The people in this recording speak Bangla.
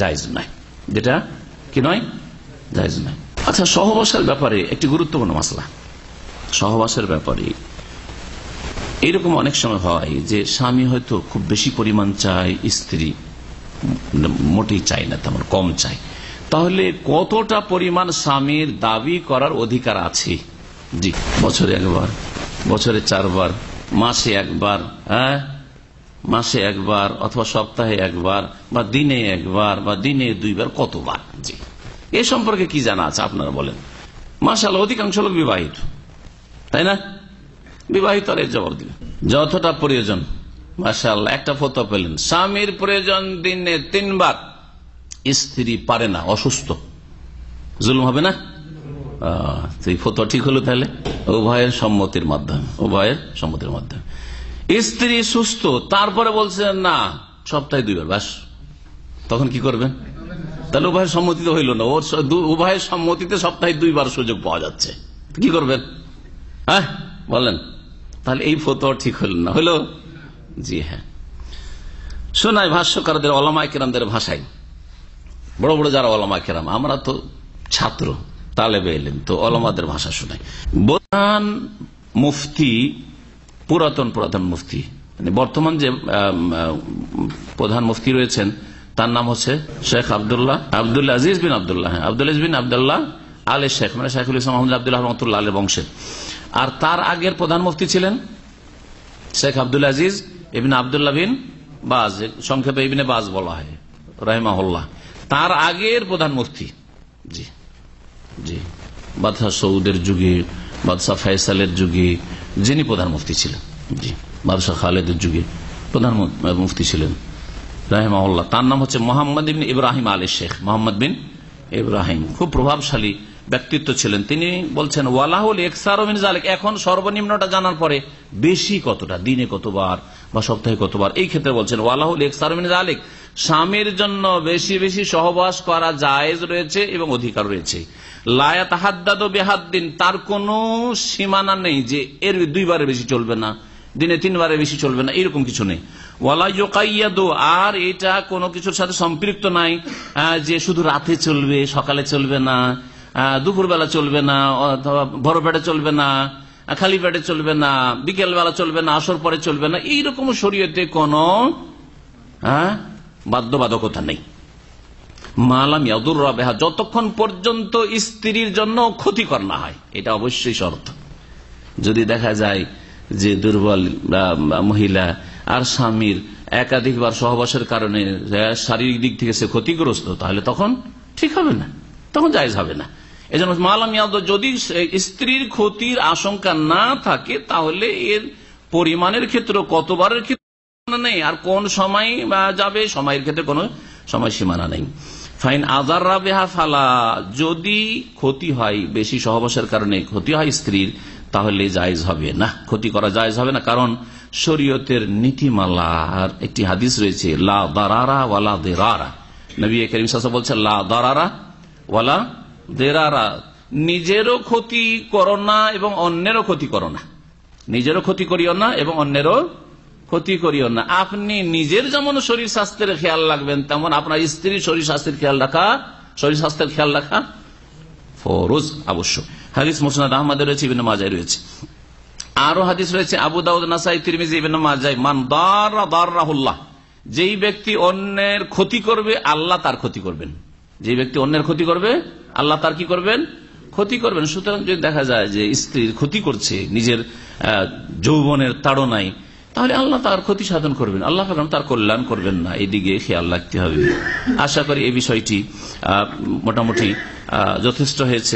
জায়েজ নয়, যেটা কি নয়, জায়েজ নয়। আচ্ছা, সহবাসের ব্যাপারে একটি গুরুত্বপূর্ণ মাসলা। সহবাসের ব্যাপারে এইরকম অনেক সময় হয় যে স্বামী হয়তো খুব বেশি পরিমাণ চায়, স্ত্রী মোটেই চাই না, তেমন কম চাই। তাহলে কতটা পরিমাণ স্বামীর দাবি করার অধিকার আছে? জি, বছরে একবার, বছরে 4 বার, মাসে একবার, মাসে একবার অথবা সপ্তাহে একবার বা দিনে একবার বা দিনে 2 বার, কতবার? জি, এ সম্পর্কে কি জানা আছে আপনারা বলেন? মাশাআল্লাহ অধিকাংশ লোক বিবাহিত, তাই না? বিবাহিত আর এর জবাব দিলেন যতটা প্রয়োজন। মাশাআল্লাহ, একটা ফতোয়া পেলেন, স্বামীর প্রয়োজন দিনে 3 বার, স্ত্রী পারে না, অসুস্থ, জুলুম হবে না? সেই ফতোয়া ঠিক হলো তাহলে উভয়ের সম্মতির মাধ্যমে, উভয়ের সম্মতির মাধ্যমে। স্ত্রী সুস্থ, তারপরে বলছেন না সপ্তাহে 2 বার, বাস, তখন কি করবেন? তাহলে উভয়ের সম্মতিতে হইল না, ওর উভয়ের সম্মতিতে সপ্তাহে 2 বার সুযোগ পাওয়া যাচ্ছে, কি করবেন? হ্যাঁ বলেন, তাহলে এই ফতোয়া ঠিক হল না, হলো? জি হ্যাঁ, শোনায় ভাষ্যকারদের, ওলামায়ে কেরামদের ভাষায়, বড় বড় যারা ওলামায়ে কেরাম, আমরা তো ছাত্র, তালেবে ইলম, তো ওলামাদের ভাষা শোনায়। প্রধান মুফতি, পুরাতন মুফতি, মানে বর্তমান যে প্রধান মুফতি রয়েছেন তার নাম হচ্ছে শেখ আব্দুল আজিজ বিন আব্দুল্লাহ, আব্দুল আজিজ বিন আব্দুল্লাহ আলে শেখ, মানে শেখুল ইসলাম মোহাম্মদ আব্দুল্লাহ রহমতুল্লাহ আলের বংশের। আর তার আগের প্রধান মুফতি ছিলেন শেখ আব্দুল আজিজ ইবনে আব্দুল্লাহ বিন বাজ, সংক্ষেপে ইবনে বাজ বলা হয় রাহিমাহুল্লাহ। তার আগের প্রধান মুফতি, জি জি, বাদশাহ সৌদের যুগে, বাদশাহ ফয়সালের যুগে যিনি প্রধান মুফতি ছিলেন, জি, বাদশাহ খালেদের যুগে প্রধান মুফতি ছিলেন রাহিমাহুল্লাহ। তার নাম হচ্ছে মোহাম্মদ বিন ইব্রাহিম আলী শেখ, মোহাম্মদ বিন ইব্রাহিম, খুব প্রভাবশালী ব্যক্তিত্ব ছিলেন। তিনি বলছেন ওয়ালাহুল ইকসারু মিন যালিক, এখন সর্বনিম্নটা জানার পরে বেশি কতটা, দিনে কতবার বা সপ্তাহে কতবার, এই ক্ষেত্রে বলছেন ওয়ালাহুল ইকসারু মিন যালিক, স্বামীর জন্য বেশি বেশি সহবাস করা জায়েজ রয়েছে এবং অধিকার রয়েছে। লা ইয়াতাহাদ্দাদু বিহাদ্দিন, তার কোনো সীমানা নেই যে এর 2 বারের বেশি চলবে না, দিনে 3 বারের বেশি চলবে না, এরকম কিছু নেই। ওয়ালা ইউকাইয়াদু, আর এটা কোনো কিছুর সাথে সম্পৃক্ত নাই যে শুধু রাতে চলবে, সকালে চলবে না, দুপুরবেলা চলবে না, অথবা ভোর পেটে চলবে না, খালি পেটে চলবে না, বিকেল বেলা চলবে না, আসর পরে চলবে না, এইরকম শরীয়তে কোনো বাধ্যবাধকতা নেই। মালাম ইয়াদুর রাবেহা, যতক্ষণ পর্যন্ত স্ত্রীর জন্য ক্ষতিকর না হয়, এটা অবশ্যই শর্ত। যদি দেখা যায় যে দুর্বল মহিলা আর স্বামীর একাধিকবার সহবাসের কারণে শারীরিক দিক থেকে সে ক্ষতিগ্রস্ত, তাহলে তখন ঠিক হবে না, তখন জায়েজ হবে না। এই জন্য মালাম ইয়াদুর, যদি স্ত্রীর ক্ষতির আশঙ্কা না থাকে তাহলে এর পরিমাণের ক্ষেত্রে, কতবারের ক্ষেত্রে নেই, আর কোন সময় যাবে সময়ের ক্ষেত্রে কোনো সময় সীমানা নেই। ফাইন আজার রাবেহা ফালা, যদি ক্ষতি হয়, বেশি সহবাসের কারণে ক্ষতি হয় স্ত্রীর, তাহলে জায়েজ হবে না, ক্ষতি করা জায়েজ হবে না। কারণ শরীয়তের নীতিমালার একটি হাদিস রয়েছে, লা দারারা ওয়ালা দিরারা, নবী করিম সাল্লাল্লাহু আলাইহি ওয়াসাল্লাম বলছেন লা দারারা ওয়ালা দিরারা, নিজেরও ক্ষতি করো না এবং অন্যেরও ক্ষতি করো না, নিজেরও ক্ষতি করিও না এবং অন্যেরও ক্ষতি করিও না। আপনি নিজের যেমন শরীর স্বাস্থ্যের খেয়াল রাখবেন, তেমন আপনার স্ত্রীর শরীর স্বাস্থ্যের খেয়াল রাখা ফরজ, আবশ্যক। হাদিস মুসনাদ আহমদে রয়েছে, ইবনে মাজায় রয়েছে, আরো হাদিস রয়েছে আবু দাউদ, নাসাই, তিরমিজি, ইবনে মাজাহ। মান দাররা দাররাহুল্লাহ, যেই ব্যক্তি অন্যের ক্ষতি করবে আল্লাহ তার ক্ষতি করবেন, যেই ব্যক্তি অন্যের ক্ষতি করবে আল্লাহ তার কি করবেন, ক্ষতি করবেন। সুতরাং যদি দেখা যায় যে স্ত্রীর ক্ষতি করছে নিজের যৌবনের তাড়নায়, তাহলে আল্লাহ তার ক্ষতি সাধন করবেন, আল্লাহ তার কল্যাণ করবেন না, এইদিকে খেয়াল রাখতে হবে। আশা করি এই বিষয়টি মোটামুটি যথেষ্ট হয়েছে।